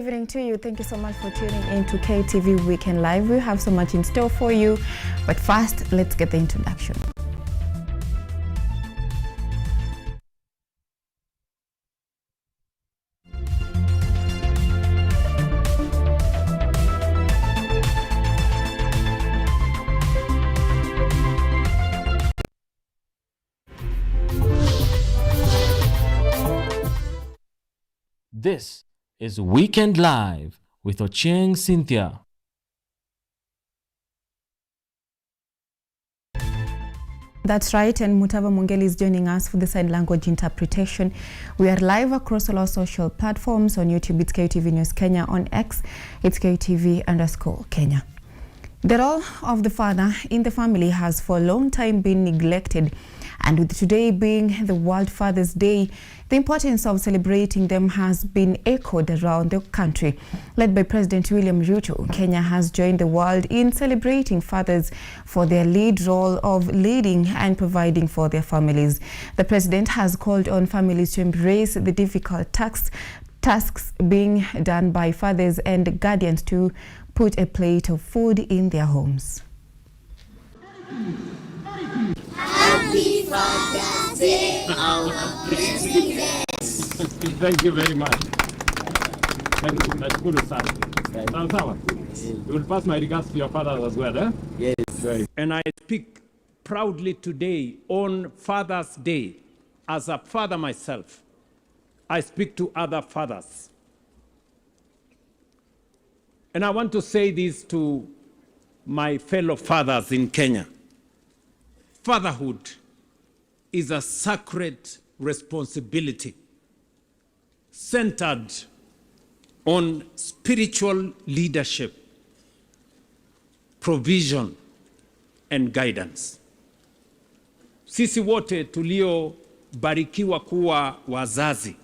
Good evening to you. Thank you so much for tuning in to KUTV Weekend Live. We have so much in store for you, but first, let's get the introduction. This is Weekend Live with Ochieng, Cynthia. That's right, and Mutava Mungeli is joining us for the sign language interpretation. We are live across all our social platforms. On YouTube, it's KUTVNEWS Kenya. On X, it's KUTV_Kenya. The role of the father in the family has for a long time been neglected, and with today being the World Father's Day, the importance of celebrating them has been echoed around the country. Led by President William Ruto, Kenya has joined the world in celebrating fathers for their lead role of leading and providing for their families. The president has called on families to embrace the difficult tasks being done by fathers and guardians to put a plate of food in their homes. Happy Father's Day, our President. Thank you very much. Thank you. Nashukuru sana. Sawa. You will pass my regards to your father as well, eh? Yes. Right. And I speak proudly today on Father's Day. As a father myself, I speak to other fathers. And I want to say this to my fellow fathers in Kenya. Fatherhood is a sacred responsibility centered on spiritual leadership, provision, and guidance. Sisi wote tuliobarikiwa kuwa wazazi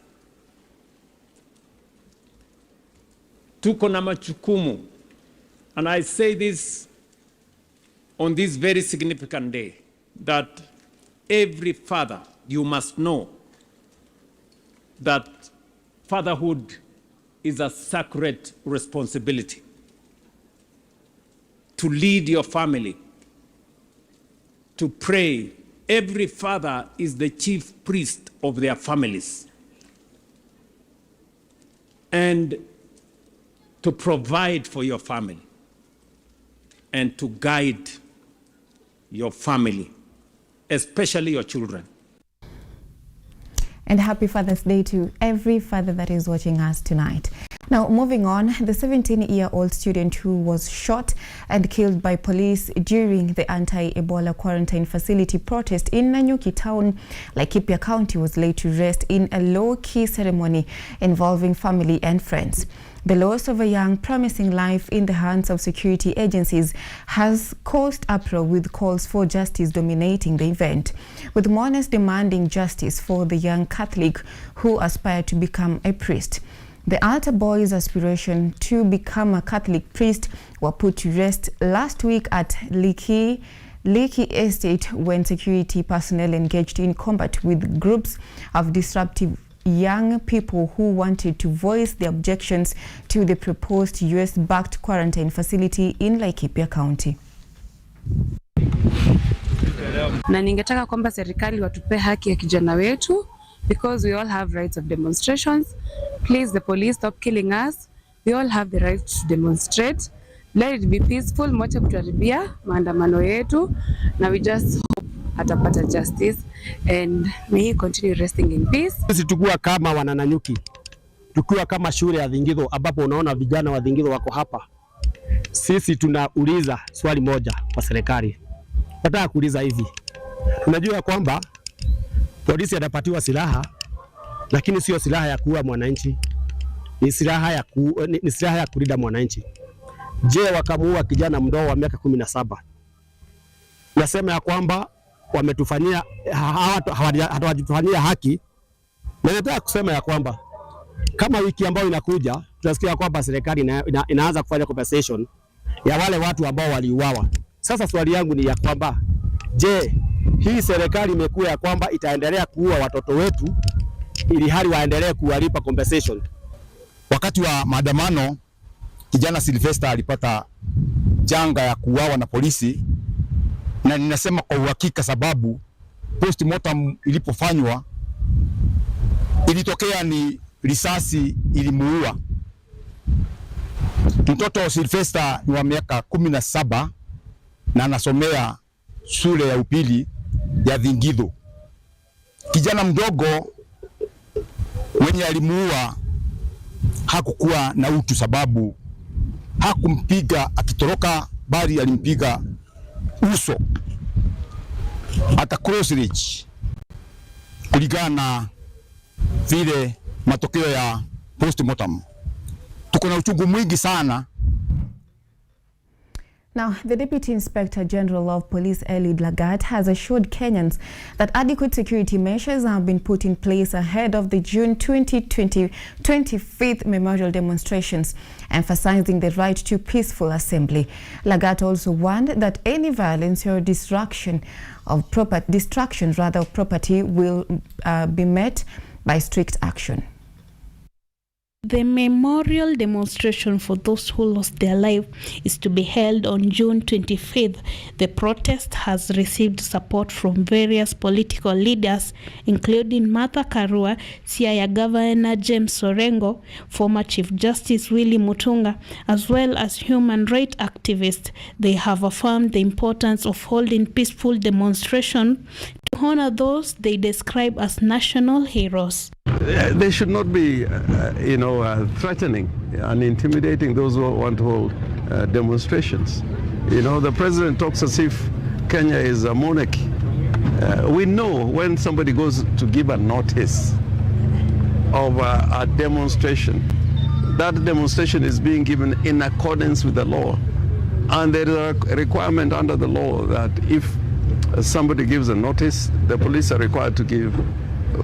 tuko na majukumu, and I say this on this very significant day, that every father, you must know that fatherhood is a sacred responsibility to lead your family, to pray. Every father is the chief priest of their families, and to provide for your family and to guide your family, especially your children. And happy Father's Day to every father that is watching us tonight. Now, moving on, the 17-year-old student who was shot and killed by police during the anti-Ebola quarantine facility protest in Nanyuki town, Laikipia County, was laid to rest in a low-key ceremony involving family and friends. The loss of a young, promising life in the hands of security agencies has caused uproar, with calls for justice dominating the event, with mourners demanding justice for the young Catholic who aspired to become a priest. The altar boy's aspiration to become a Catholic priest were put to rest last week at Lekki Estate when security personnel engaged in combat with groups of disruptive young people who wanted to voice their objections to the proposed US-backed quarantine facility in Laikipia County. Na ningetaka kwamba serikali watupe haki ya kijana wetu, because we all have rights of demonstrations. Please, the police, stop killing us. We all have the right to demonstrate. Let it be peaceful. Mwache kutuharibia maandamano yetu. Now we just hope atapata justice and may he continue resting in peace. Sisi tukua kama wanananyuki, tukua kama shule ya Dhingido ambapo unaona vijana wa Dhingido wako hapa. Sisi tunauliza swali moja kwa serikali. Nataka kuuliza hivi. Unajua kwamba polisi anapatiwa silaha, lakini sio silaha ya kuua mwananchi. Ni silaha ya kulinda mwananchi. Je, wakamuua kijana mdogo wa miaka 17? Nasema ya kwamba wametufanyia hawajifanyia haki. Na nataka kusema ya kwamba kama wiki ambayo inakuja tutasikia kwamba serikali inaanza kufanya compensation ya wale watu ambao waliuawa. Sasa swali yangu ni ya kwamba, je, hii serikali imekuwa ya kwamba itaendelea kuua watoto wetu ili hali waendelee kuwalipa compensation? Wakati wa maandamano, kijana Sylvester alipata janga ya kuuawa na polisi, na ninasema kwa uhakika sababu postmortem ilipofanywa ilitokea ni risasi ilimuua. Mtoto Sylvester ni wa miaka 17 na anasomea shule ya upili ya Thingithu. Kijana mdogo mwenye alimuua hakukuwa na utu, sababu hakumpiga akitoroka, bali alimpiga uso hata cross ridge, kulingana na vile matokeo ya postmortem. Tuko na uchungu mwingi sana. Now, the Deputy Inspector General of Police, Eliud Lagat, has assured Kenyans that adequate security measures have been put in place ahead of the June 2020 25th memorial demonstrations, emphasizing the right to peaceful assembly. Lagat also warned that any violence or destruction of property will be met by strict action. The memorial demonstration for those who lost their life is to be held on June 25th. The protest has received support from various political leaders, including Martha Karua, Siaya Governor James Orengo, former Chief Justice Willy Mutunga, as well as human rights activists. They have affirmed the importance of holding peaceful demonstration to honor those they describe as national heroes. They should not be, threatening and intimidating those who want to hold demonstrations. The president talks as if Kenya is a monarchy. We know when somebody goes to give a notice of a demonstration, that demonstration is being given in accordance with the law. And there is a requirement under the law that if somebody gives a notice, the police are required to give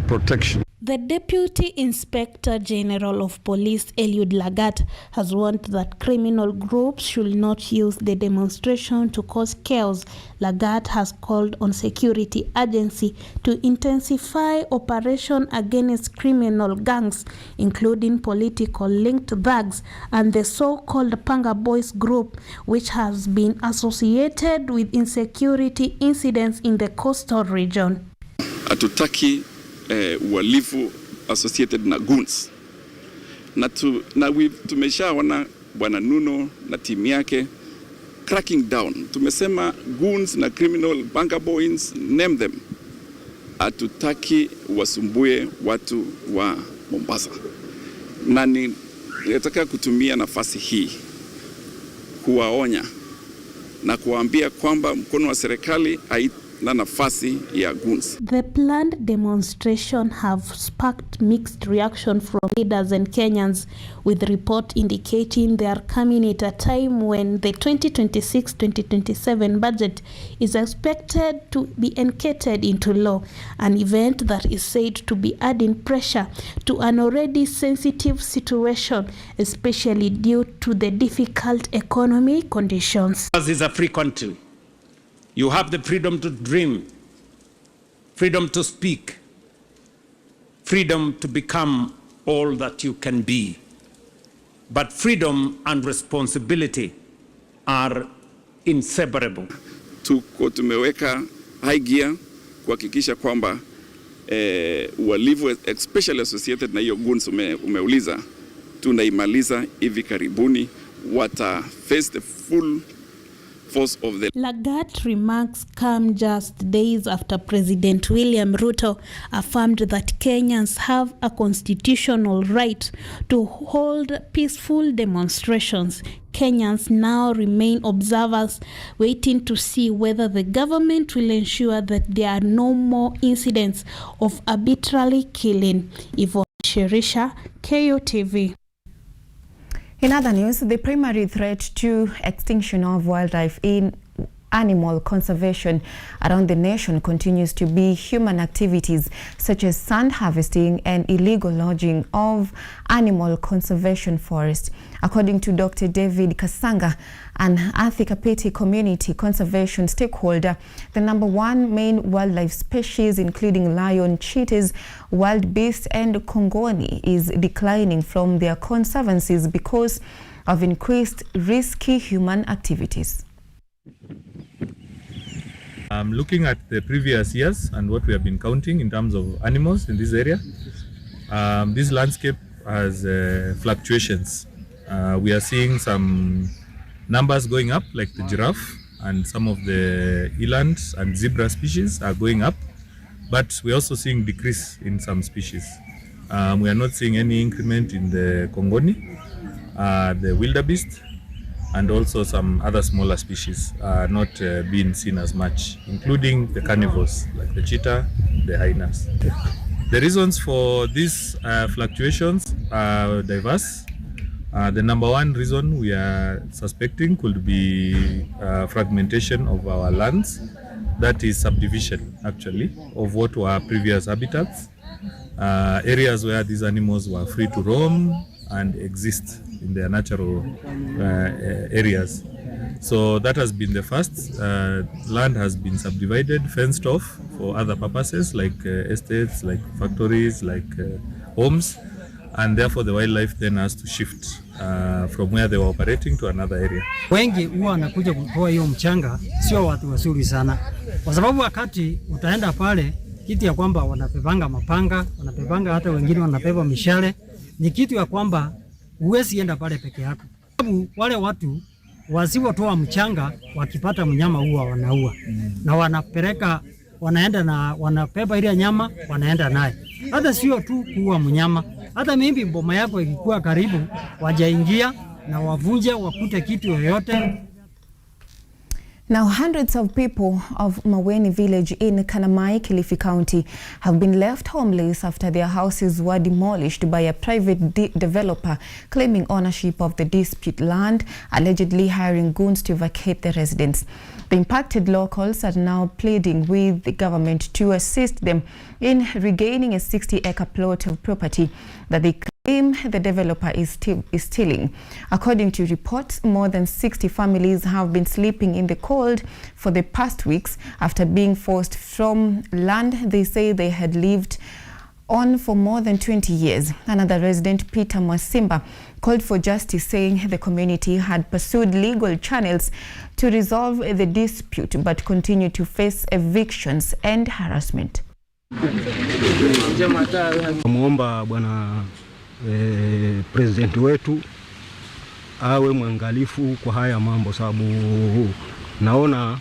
protection. The Deputy Inspector General of Police, Eliud Lagat, has warned that criminal groups should not use the demonstration to cause chaos. Lagat has called on security agencies to intensify operation against criminal gangs, including political-linked thugs and the so-called Panga Boys group, which has been associated with insecurity incidents in the coastal region. Hatutaki uhalifu associated na goons. Tumeshaona Bwana Nuno na timu yake cracking down. Tumesema goons na criminal banker boys, name them. Hatutaki wasumbue watu wa Mombasa. Na nataka kutumia nafasi hii kuwaonya na kuwaambia kwamba mkono wa serikali na nafasi ya goons. The planned demonstration have sparked mixed reaction from leaders and Kenyans, with report indicating they are coming at a time when the 2026-2027 budget is expected to be enacted into law, an event that is said to be adding pressure to an already sensitive situation, especially due to the difficult economic conditions. This is a free country. You have the freedom to dream, freedom to speak, freedom to become all that you can be. But freedom and responsibility are inseparable. Tumeweka high gear kuhakikisha kwamba uhalifu especially associated na hiyo goons umeuliza, tunaimaliza hivi karibuni. Face the full force of the. Lagat remarks come just days after President William Ruto affirmed that Kenyans have a constitutional right to hold peaceful demonstrations. Kenyans now remain observers, waiting to see whether the government will ensure that there are no more incidents of arbitrarily killing. Yvonne Shirisha, KUTV. In other news, the primary threat to extinction of wildlife in animal conservation around the nation continues to be human activities such as sand harvesting and illegal logging of animal conservation forests. According to Dr. David Kasanga, an Athi-Kapiti community conservation stakeholder, the #1 main wildlife species, including lion, cheetahs, wild beasts, and kongoni, is declining from their conservancies because of increased risky human activities. Looking at the previous years and what we have been counting in terms of animals in this area, this landscape has fluctuations. We are seeing some numbers going up, like the giraffe and some of the eland and zebra species are going up, but we're also seeing decrease in some species. We are not seeing any increment in the kongoni, the wildebeest, and also some other smaller species are not being seen as much, including the carnivores like the cheetah, the hyenas. The reasons for these fluctuations are diverse. The #1 reason we are suspecting could be fragmentation of our lands. That is subdivision, actually, of what were previous habitats, areas where these animals were free to roam and exist in their natural areas. So that has been the first. Land has been subdivided, fenced off for other purposes like estates, like factories, like homes, and therefore the wildlife then has to shift from where they were operating to another area. Wengi huwa wanakuja kutoa hiyo mchanga, sio watu wazuri sana, kwa sababu wakati utaenda pale, kitu ya kwamba wanapepanga mapanga, wanapepanga hata wengine wanapepa mishale, ni kitu ya kwamba huwezi enda pale peke yako. Sababu wale watu wasipotoa mchanga, wakipata mnyama huwa wanaua, na wanapeleka, wanaenda na wanapepa ile nyama, wanaenda naye. Hata sio tu kuua mnyama, hata mimi boma yako ikikuwa karibu, wajaingia na wavunje, wakute kitu yoyote. Now, hundreds of people of Maweni village in Kanamai, Kilifi County have been left homeless after their houses were demolished by a private developer claiming ownership of the disputed land, allegedly hiring goons to vacate the residents. The impacted locals are now pleading with the government to assist them in regaining a 60-acre plot of property that they claim the developer is stealing. According to reports, more than 60 families have been sleeping in the cold for the past weeks after being forced from land they say they had lived on for more than 20 years. Another resident, Peter Mwasimba, called for justice, saying the community had pursued legal channels to resolve the dispute but continue to face evictions and harassment. Muomba bwana president wetu awe mwangalifu kwa haya mambo, sababu naona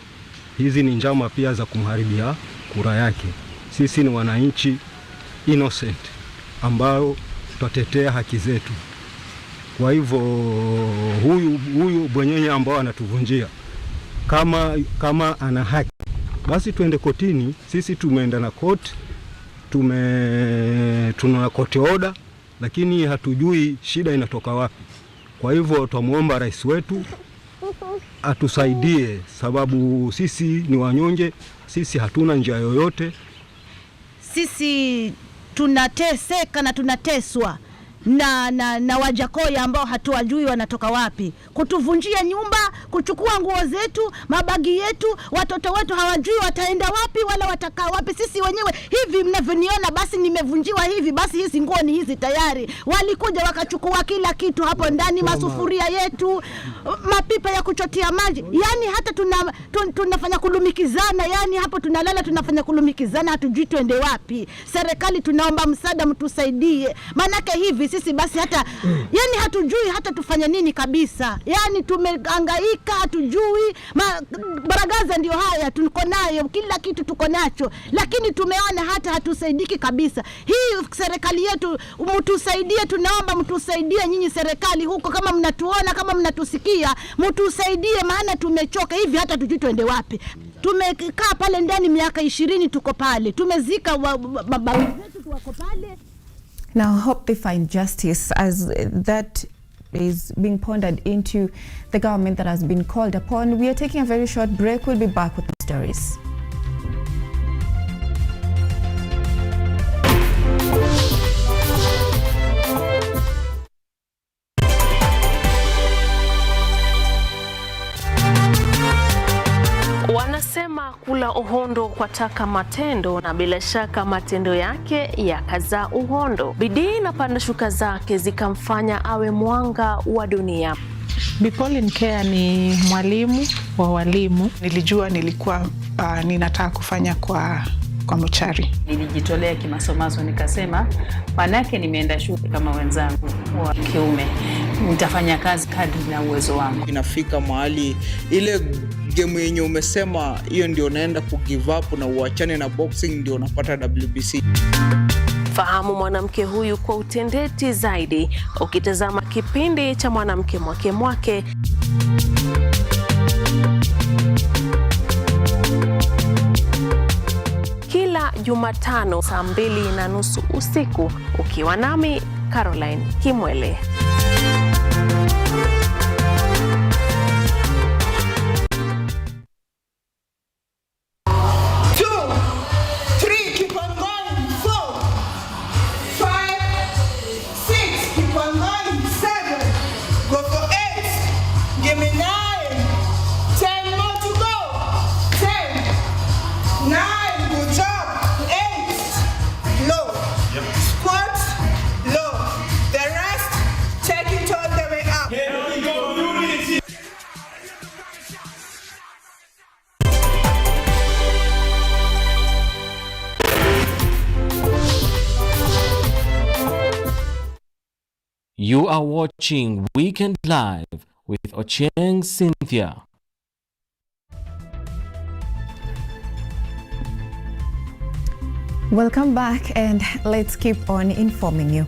hizi ni njama pia za kumharibia kura yake. Sisi ni wananchi innocent ambao tutatetea haki zetu. Kwa hivyo huyu bwenyenye ambao anatuvunjia, kama ana haki, basi tuende kotini. Sisi tumeenda na court, tuna court order, lakini hatujui shida inatoka wapi. Kwa hivyo tumuomba rais wetu atusaidie, sababu sisi ni wanyonge, sisi hatuna njia yoyote. Sisi tunateseka na tunateswa na Wajakoya ambao hatuwajui wanatoka wapi, kutuvunjia nyumba, kuchukua nguo zetu, mabagi yetu, watoto wetu hawajui wataenda wapi wala watakaa wapi. Sisi wenyewe hivi mnavyoniona, basi nimevunjiwa hivi, basi hizi nguo ni hizi tayari. Walikuja wakachukua kila kitu hapo ndani, masufuria yetu, mapipa ya kuchotea maji. Yani hata tunafanya kulumikizana, yani hapo tunalala tunafanya kulumikizana, hatujui tuende wapi. Serikali tunaomba msaada, mtusaidie. Manake hivi sisi basi hata yani hatujui hata tufanye nini kabisa. Yani tumehangaika, hatujui. Baragaza ndio haya tuko nayo, kila kitu tuko nacho, lakini tumeona hata hatusaidiki kabisa. Hii serikali yetu mtusaidie, tunaomba mtusaidie nyinyi serikali huko, kama mnatuona, kama mnatusikia, mtusaidie, maana tumechoka hivi, hata tujui tuende wapi. Tumekaa pale ndani miaka 20 tuko pale, tumezika babu zetu wako pale. Now, hope they find justice as that is being pondered into the government that has been called upon. We are taking a very short break. We'll be back with more stories. Wanasema kula uhondo kwa taka matendo, na bila shaka matendo yake yakazaa uhondo. Bidii na panda shuka zake zikamfanya awe mwanga wa dunia. Pauline Care ni mwalimu wa walimu. Nilijua nilikuwa ninataka kufanya kwa mochari. Nilijitolea kimasomaso, nikasema manake nimeenda shule kama wenzangu wa kiume, nitafanya kazi kadri na uwezo wangu. Inafika mahali ile game yenye umesema hiyo ndio naenda ku give up na uachane na boxing, ndio unapata WBC. Fahamu mwanamke huyu kwa utendeti zaidi ukitazama kipindi cha Mwanamke Mwake Mwake. Kila Jumatano saa 2:30 usiku, ukiwa nami Caroline Kimwele. You are watching Weekend Live with Ochieng Cynthia. Welcome back, and let's keep on informing you.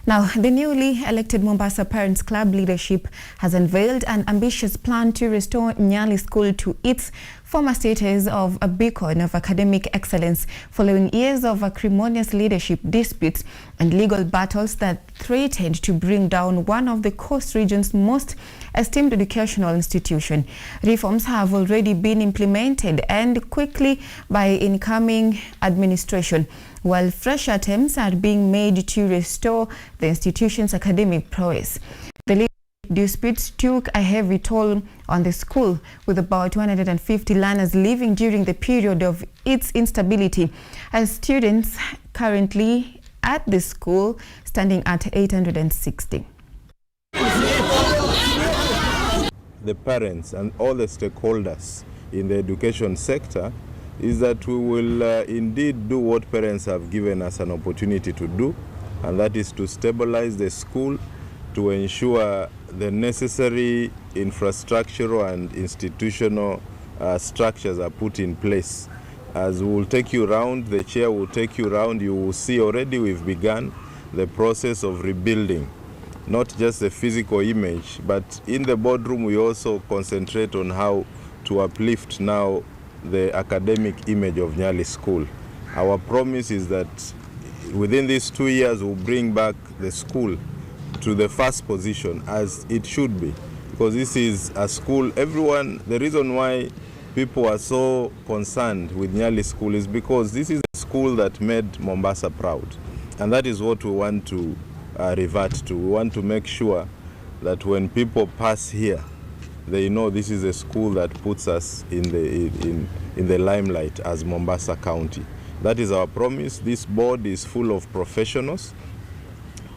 Now, the newly elected Mombasa Parents Club leadership has unveiled an ambitious plan to restore Nyali School to its former status of a beacon of academic excellence following years of acrimonious leadership disputes and legal battles that threatened to bring down one of the coast region's most esteemed educational institution. Reforms have already been implemented and quickly by incoming administration, while fresh attempts are being made to restore the institution's academic prowess. The disputes took a heavy toll on the school, with about 150 learners leaving during the period of its instability, as students currently at the school standing at 860. The parents and all the stakeholders in the education sector is that we will indeed do what parents have given us an opportunity to do, and that is to stabilize the school, to ensure the necessary infrastructural and institutional structures are put in place. As we will take you around, the chair will take you around, you will see already we've begun the process of rebuilding, not just the physical image, but in the boardroom we also concentrate on how to uplift now the academic image of Nyali School. Our promise is that within these 2 years we'll bring back the school to the first position as it should be, because this is a school, the reason why people are so concerned with Nyali School is because this is a school that made Mombasa proud, and that is what we want to revert to. We want to make sure that when people pass here, they know this is a school that puts us in the limelight as Mombasa County. That is our promise. This board is full of professionals,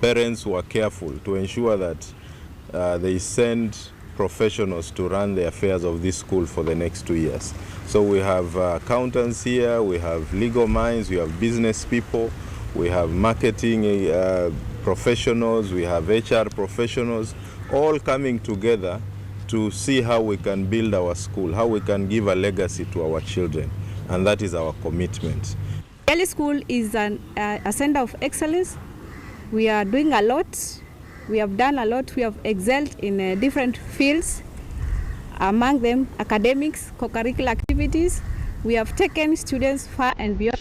parents who are careful to ensure that they send professionals to run the affairs of this school for the next 2 years. So we have accountants here, we have legal minds, we have business people, we have marketing professionals, we have HR professionals, all coming together to see how we can build our school, how we can give a legacy to our children, and that is our commitment. Nyali School is a center of excellence. We are doing a lot. We have done a lot. We have excelled in different fields, among them academics, co-curricular activities. We have taken students far and beyond.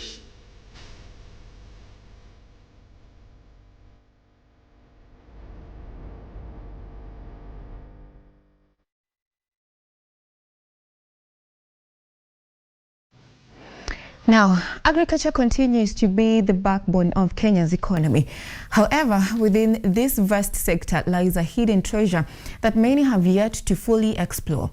Now, agriculture continues to be the backbone of Kenya's economy. However, within this vast sector lies a hidden treasure that many have yet to fully explore.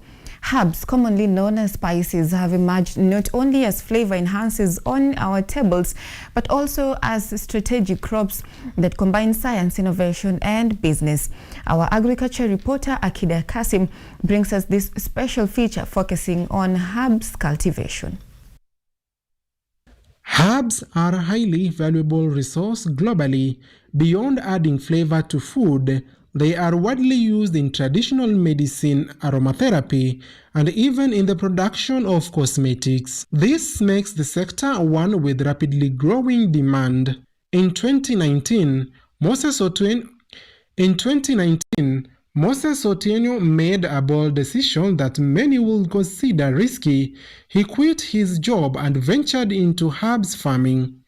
Herbs, commonly known as spices, have emerged not only as flavor enhancers on our tables, but also as strategic crops that combine science, innovation, and business. Our agriculture reporter, Akida Kasim, brings us this special feature focusing on herbs cultivation. Herbs are a highly valuable resource globally. Beyond adding flavor to food, they are widely used in traditional medicine, aromatherapy, and even in the production of cosmetics. This makes the sector one with rapidly growing demand. In 2019, Moses Ochieng made a bold decision that many would consider risky. He quit his job and ventured into herbs farming.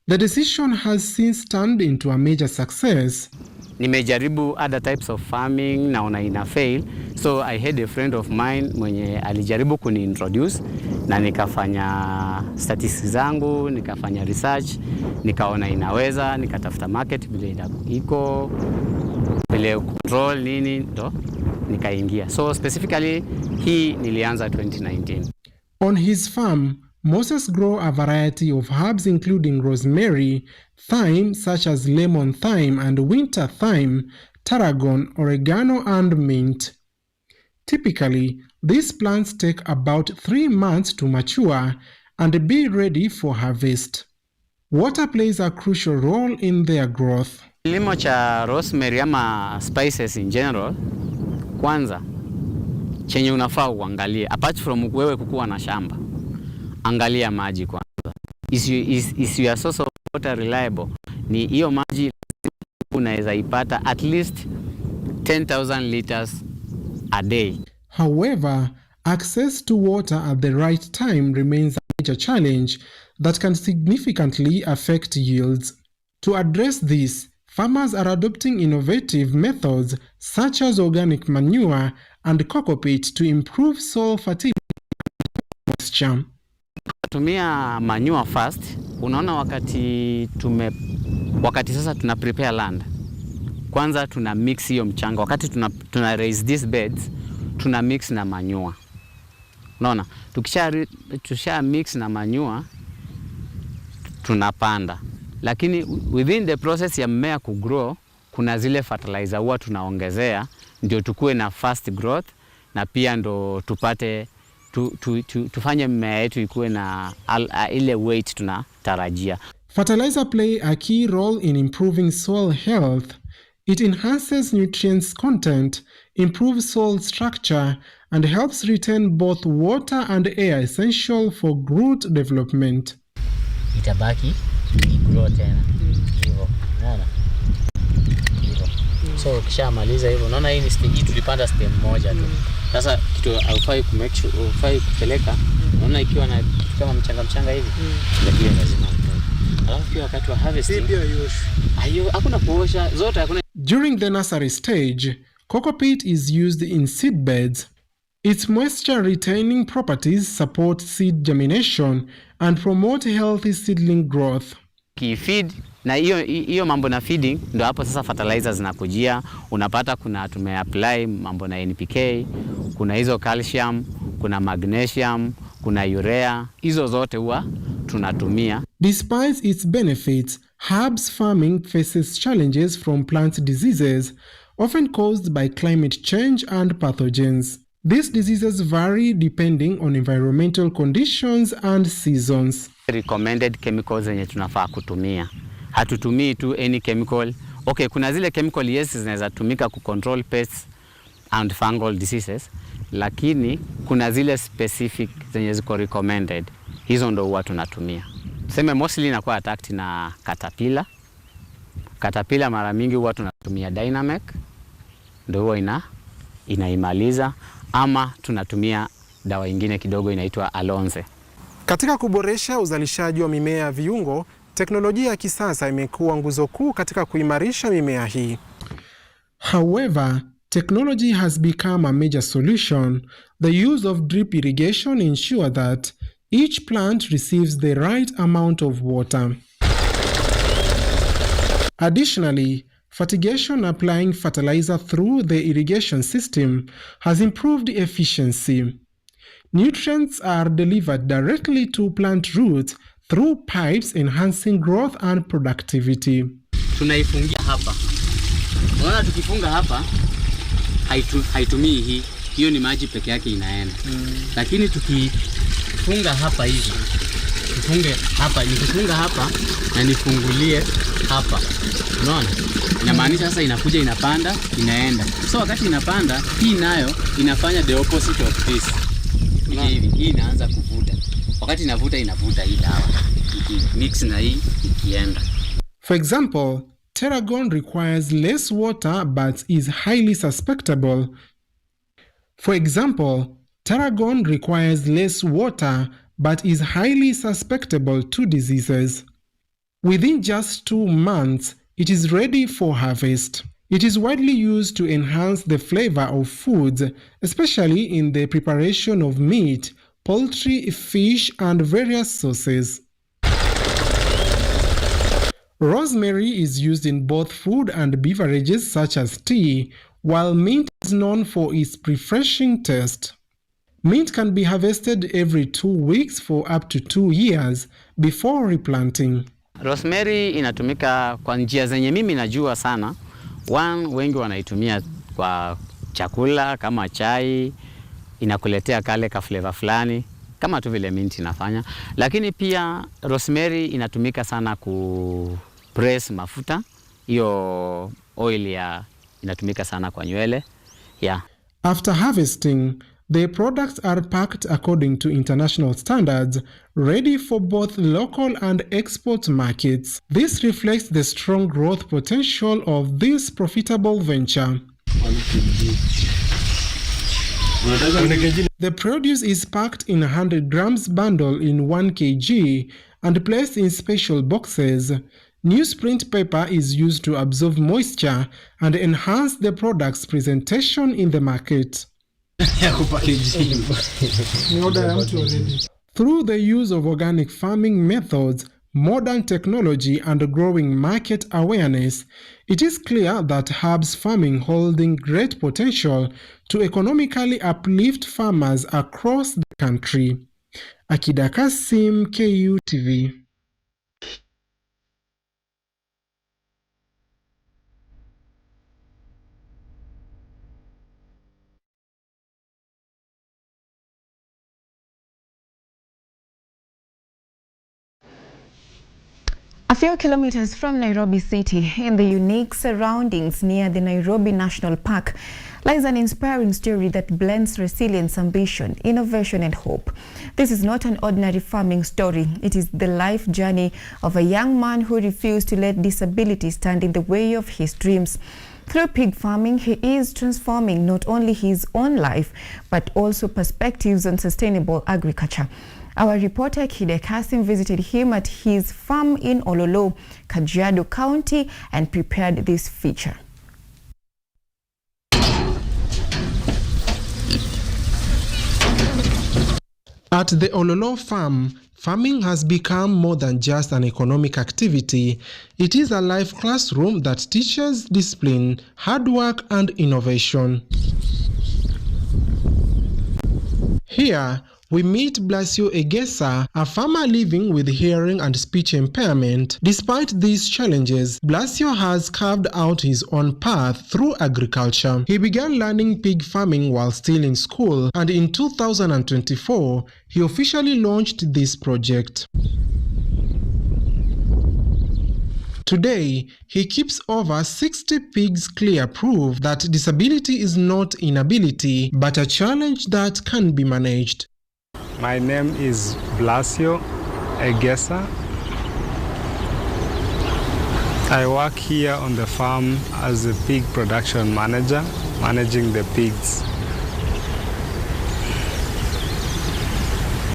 The decision has since turned into a major success. Nimejaribu other types of farming, naona ina fail. So I had a friend of mine mwenye alijaribu kuniintroduce na nikafanya statistics zangu, nikafanya research, nikaona inaweza, nikatafuta market vile iko, vile control nini ndo nikaingia. So specifically hii nilianza 2019. On his farm, Moses grew a variety of herbs including rosemary, thyme such as lemon thyme and winter thyme, tarragon, oregano and mint. Typically, these plants take about 3 months to mature and be ready for harvest. Water plays a crucial role in their growth. Kilimo cha rosemary ama spices in general, kwanza chenye unafaa uangalie apart from wewe kukua na shamba, angalia maji kwanza. Is your source of water reliable? Ni hiyo maji unaweza ipata at least 10,000 liters a day. However, access to water at the right time remains a major challenge that can significantly affect yields. To address this, farmers are adopting innovative methods such as organic manure and cocopeat to improve soil fertility and moisture. Tumia manure first. Unaona wakati sasa tuna prepare land. Kwanza tuna mix hiyo mchanga. Wakati tuna raise these beds, tuna mix na manure. Unaona, tukisha mix na manure tunapanda. Lakini within the process ya mmea kugrow, kuna zile fertilizer huwa tunaongezea ndio tukue na fast growth na pia ndo tupate tufanye mmea yetu ikuwe na ile weight tunatarajia. Fertilizer play a key role in improving soil health. It enhances nutrients content, improves soil structure, and helps retain both water and air essential for root development. Itabaki igrow tena hivyo, unaona hivyo. So ukishamaliza hivyo, unaona hii ni stage tulipanda stem moja tu. Sasa kitu haufai ufai kupeleka, unaona ikiwa na kama mchanga hivi, lakini lazima utoe. Alafu pia wakati wa harvesting hakuna kuosha zote, hakuna. During the nursery stage, cocopeat is used in seed beds. Its moisture retaining properties support seed germination and promote healthy seedling growth. Feed na hiyo mambo na feeding ndo hapo sasa fertilizers zinakujia. Unapata kuna tumeapply mambo na NPK, kuna hizo calcium, kuna magnesium, kuna urea. Hizo zote huwa tunatumia. Despite its benefits, herbs farming faces challenges from plant diseases, often caused by climate change and pathogens. These diseases vary depending on environmental conditions and seasons. Recommended chemicals zenye tunafaa kutumia. Hatutumii tu any chemical. Okay, kuna zile chemical yes zinaweza tumika ku control pests and fungal diseases, lakini kuna zile specific zenye ziko recommended. Hizo ndo huwa tunatumia. Tuseme mostly inakuwa attacked na caterpillar. Caterpillar mara mingi huwa tunatumia Dynamic. Ndio huwa inaimaliza, ama tunatumia dawa nyingine kidogo inaitwa Alonze. Katika kuboresha uzalishaji wa mimea ya viungo, teknolojia ya kisasa imekuwa nguzo kuu katika kuimarisha mimea hii. However, technology has become a major solution. The use of drip irrigation ensures that Each plant receives the right amount of water. Additionally, fertigation applying fertilizer through the irrigation system has improved efficiency. Nutrients are delivered directly to plant roots through pipes, enhancing growth and productivity. Tunaifungia hapa. Unaona tukifunga hapa haitumii hii. Hiyo ni maji peke yake inaenda. Lakini tukifunga hapa hivi. Tufunge hapa, nikifunga hapa na nifungulie hapa. Unaona? Inamaanisha sasa inakuja inapanda, inaenda. So wakati inapanda, hii nayo inafanya the opposite of this. Hivi, hii inaanza kuvuta. Wakati inavuta hii dawa. Mix na hii ikienda. For example, tarragon requires less water but is highly susceptible. To diseases. Within just 2 months, it is ready for harvest. It is widely used to enhance the flavor of foods, especially in the preparation of meat, poultry, fish, and various sauces. Rosemary is used in both food and beverages such as tea, while mint is known for its refreshing taste. Mint can be harvested every 2 weeks for up to 2 years before replanting. Rosemary inatumika kwa njia zenye mimi najua sana. Wengi wanaitumia kwa chakula kama chai, inakuletea kale ka flavor fulani kama tu vile mint inafanya. Lakini pia rosemary inatumika sana ku press mafuta. Hiyo oil inatumika sana kwa nywele. Yeah. After harvesting, the products are packed according to international standards, ready for both local and export markets. This reflects the strong growth potential of this profitable venture. The produce is packed in a 100 grams bundle in 1 kg and placed in special boxes. Newsprint paper is used to absorb moisture and enhance the product's presentation in the market. Through the use of organic farming methods, modern technology, and growing market awareness, it is clear that herbs farming holding great potential to economically uplift farmers across the country. Akida Kasim, KUTV. A few kilometers from Nairobi City, in the unique surroundings near the Nairobi National Park, lies an inspiring story that blends resilience, ambition, innovation, and hope. This is not an ordinary farming story. It is the life journey of a young man who refused to let disability stand in the way of his dreams. Through pig farming, he is transforming not only his own life, but also perspectives on sustainable agriculture. Our reporter Kide Kasim visited him at his farm in Ololo, Kajiado County, and prepared this feature. At the Ololo farm, farming has become more than just an economic activity. It is a life classroom that teaches discipline, hard work, and innovation. Here, we meet Blasio Egesa, a farmer living with hearing and speech impairment. Despite these challenges, Blasio has carved out his own path through agriculture. He began learning pig farming while still in school, and in 2024, he officially launched this project. Today, he keeps over 60 pigs, clear proof that disability is not inability, but a challenge that can be managed. My name is Blasio Egesa. I work here on the farm as a pig production manager, managing the pigs.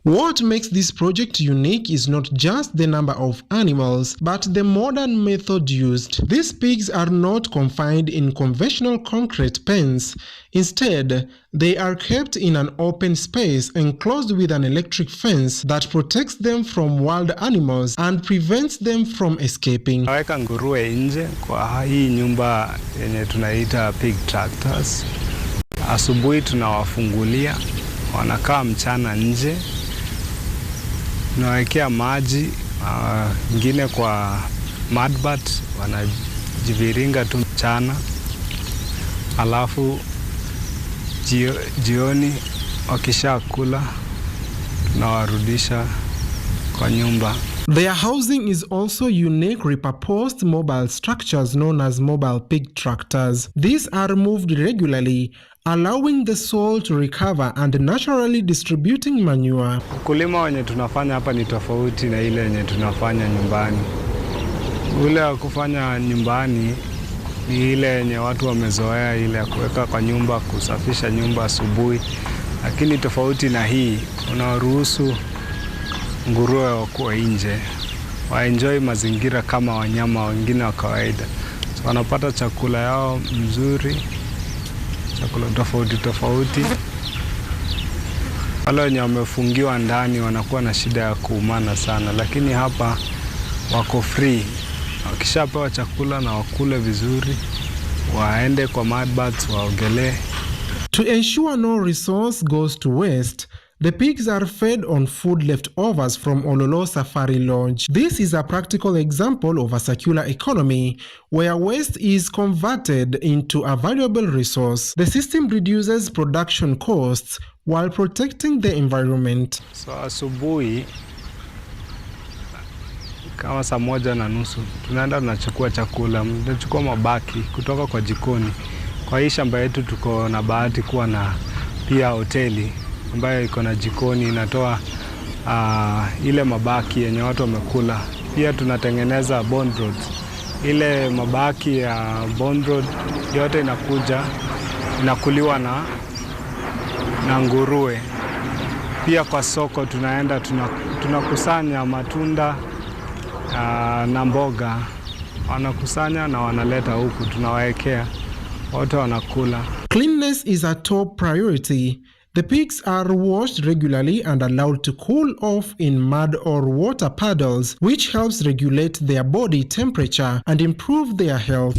What makes this project unique is not just the number of animals, but the modern method used. These pigs are not confined in conventional concrete pens. Instead, they are kept in an open space enclosed with an electric fence that protects them from wild animals and prevents them from escaping. Naweka nguruwe nje kwa hii nyumba yenye tunaita pig tractors. Asubuhi tunawafungulia, wanakaa mchana nje. Tunawekea maji, ingine kwa mudbat, wanajiviringa tu mchana. Alafu jioni wakisha kula tunawarudisha kwa nyumba. Their housing is also unique repurposed mobile structures known as mobile pig tractors. These are moved regularly, allowing the soil to recover and naturally distributing manure. Ukulima wenye tunafanya hapa ni tofauti na ile yenye tunafanya nyumbani. Ule wa kufanya nyumbani ni ile yenye watu wamezoea, ile ya kuweka kwa nyumba, kusafisha nyumba asubuhi. Lakini tofauti na hii, unaruhusu nguruwe wakuwe nje, waenjoy mazingira kama wanyama wengine wa kawaida. So wanapata chakula yao mzuri, chakula tofauti tofauti. Wale wenye wamefungiwa ndani wanakuwa na shida ya kuumana sana, lakini hapa wako free. Wakishapewa chakula na wakule vizuri, waende kwa mudbats, waogelee. To ensure no resource goes to waste, the pigs are fed on food leftovers from Ololo Safari Lodge. This is a practical example of a circular economy where waste is converted into a valuable resource. The system reduces production costs while protecting the environment. So asubuhi kama saa 1:30 tunaenda tunachukua chakula, tunachukua mabaki kutoka kwa jikoni. Kwa hii shamba yetu tuko na bahati kuwa na pia hoteli ambayo iko na jikoni, inatoa ile mabaki yenye watu wamekula. Pia tunatengeneza bond road. Ile mabaki ya bond road yote inakuliwa na nguruwe. Pia kwa soko tunaenda tunakusanya matunda na mboga. Wanakusanya na wanaleta huku, tunawaekea, wote wanakula. Cleanliness is a top priority. The pigs are washed regularly and allowed to cool off in mud or water puddles, which helps regulate their body temperature and improve their health.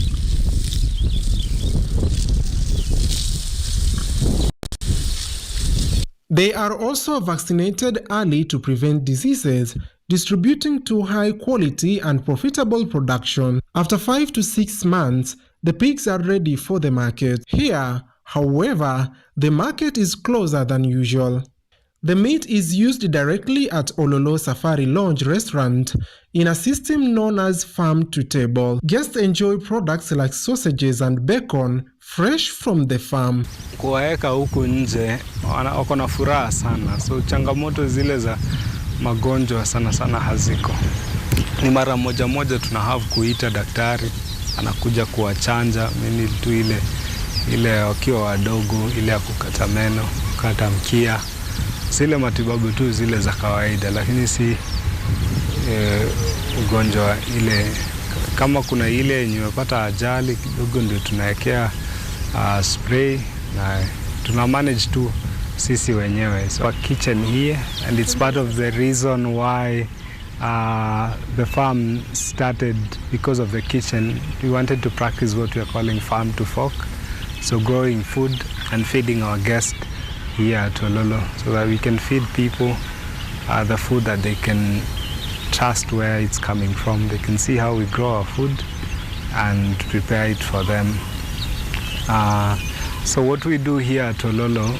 They are also vaccinated early to prevent diseases, distributing to high quality and profitable production. After 5 to 6 months, the pigs are ready for the market. Here, however, the market is closer than usual. The meat is used directly at Ololo Safari Lodge restaurant in a system known as farm to table. Guests enjoy products like sausages and bacon fresh from the farm. Kuwaeka huku nje wako na furaha sana, so changamoto zile za magonjwa sana haziko. Ni mara moja tuna have kuita daktari, anakuja kuwachanja mimi tu ile wakiwa wadogo, ile ya kukata meno, kukata mkia, zile matibabu tu zile za kawaida, lakini si ugonjwa ile. Kama kuna ile yenye imepata ajali kidogo ndio tunaekea spray na tuna manage tu sisi wenyewe. So a kitchen here, and it's part of the reason why the farm started, because of the kitchen. We wanted to practice what we are calling farm to fork, so growing food and feeding our guests here at Ololo, so that we can feed people the food that they can trust where it's coming from. They can see how we grow our food and prepare it for them. So what we do here at Ololo,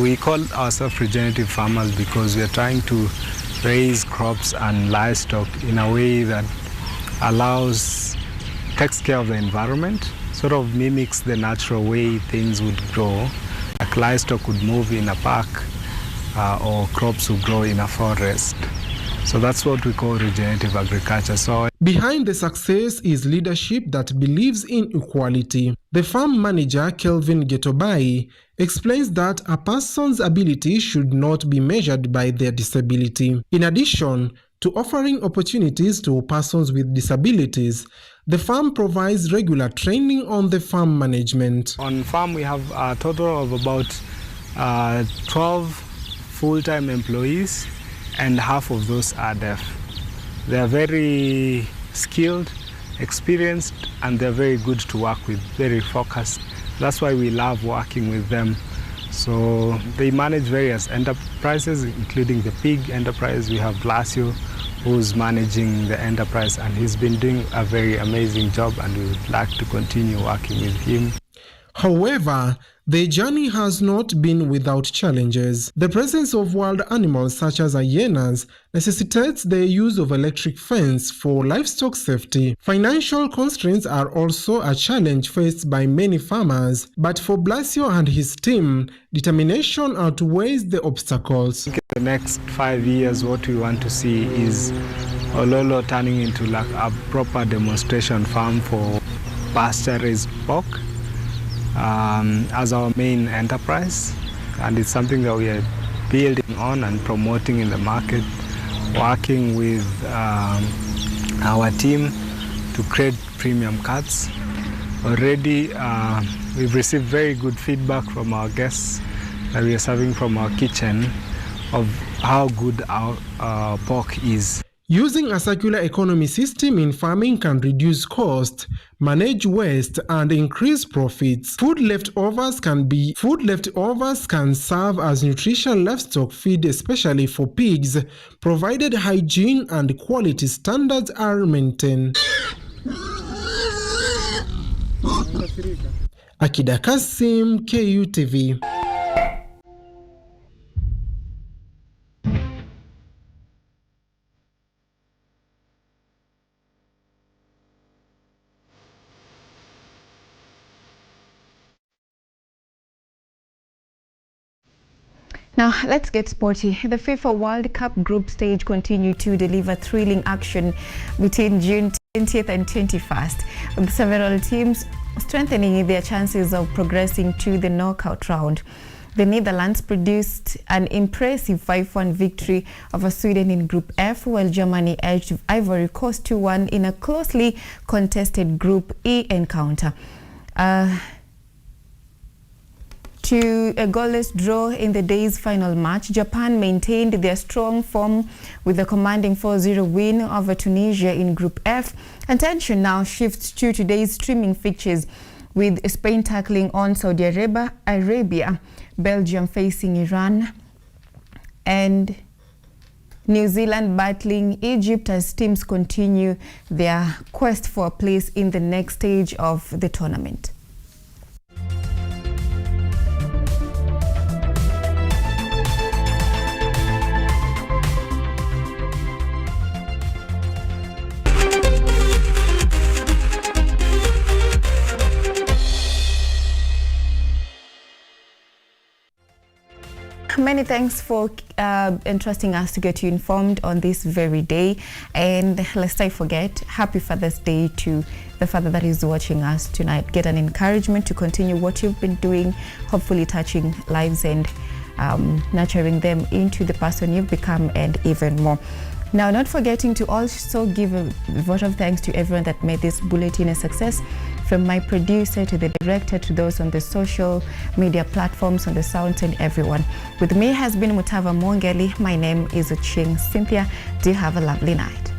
we call ourselves regenerative farmers because we are trying to raise crops and livestock in a way that takes care of the environment, sort of mimics the natural way things would grow. Like livestock would move in a park or crops would grow in a forest. So that's what we call regenerative agriculture. So behind the success is leadership that believes in equality. The farm manager, Kelvin Getobai, explains that a person's ability should not be measured by their disability. In addition to offering opportunities to persons with disabilities, the farm provides regular training on the farm management. On farm, we have a total of about 12 full-time employees, and half of those are deaf. They are very skilled, experienced, and they're very good to work with, very focused. That's why we love working with them. So they manage various enterprises, including the pig enterprise. We have Blasio, who's managing the enterprise, and he's been doing a very amazing job, and we would like to continue working with him. However, the journey has not been without challenges. The presence of wild animals such as hyenas necessitates the use of electric fence for livestock safety. Financial constraints are also a challenge faced by many farmers, but for Blasio and his team, determination outweighs the obstacles. In the next 5 years, what we want to see is Ololo turning into like a proper demonstration farm for pasture-raised pork as our main enterprise, and it's something that we are building on and promoting in the market, working with our team to create premium cuts. Already we've received very good feedback from our guests that we are serving from our kitchen of how good our pork is. Using a circular economy system in farming can reduce cost, manage waste, and increase profits. Food leftovers can serve as nutritious livestock feed, especially for pigs, provided hygiene and quality standards are maintained. Akida Kasim, KUTV. Now, let's get sporty. The FIFA World Cup group stage continued to deliver thrilling action between June 20th and 21st, with several teams strengthening their chances of progressing to the knockout round. The Netherlands produced an impressive 5-1 victory over Sweden in Group F, while Germany edged Ivory Coast 2-1 in a closely contested Group E encounter. To a goalless draw in the day's final match, Japan maintained their strong form with a commanding 4-0 win over Tunisia in Group F. Attention now shifts to today's streaming fixtures, with Spain tackling on Saudi Arabia, Belgium facing Iran, and New Zealand battling Egypt as teams continue their quest for a place in the next stage of the tournament. Many thanks for entrusting us to get you informed on this very day. And lest I forget, happy Father's Day to the father that is watching us tonight. Get an encouragement to continue what you've been doing, hopefully touching lives and nurturing them into the person you've become and even more. Now, not forgetting to also give a vote of thanks to everyone that made this bulletin a success, from my producer to the director to those on the social media platforms, on the sounds, and everyone. With me has been Mutava Mongeli. My name is Ochieng Cynthia. Do have a lovely night.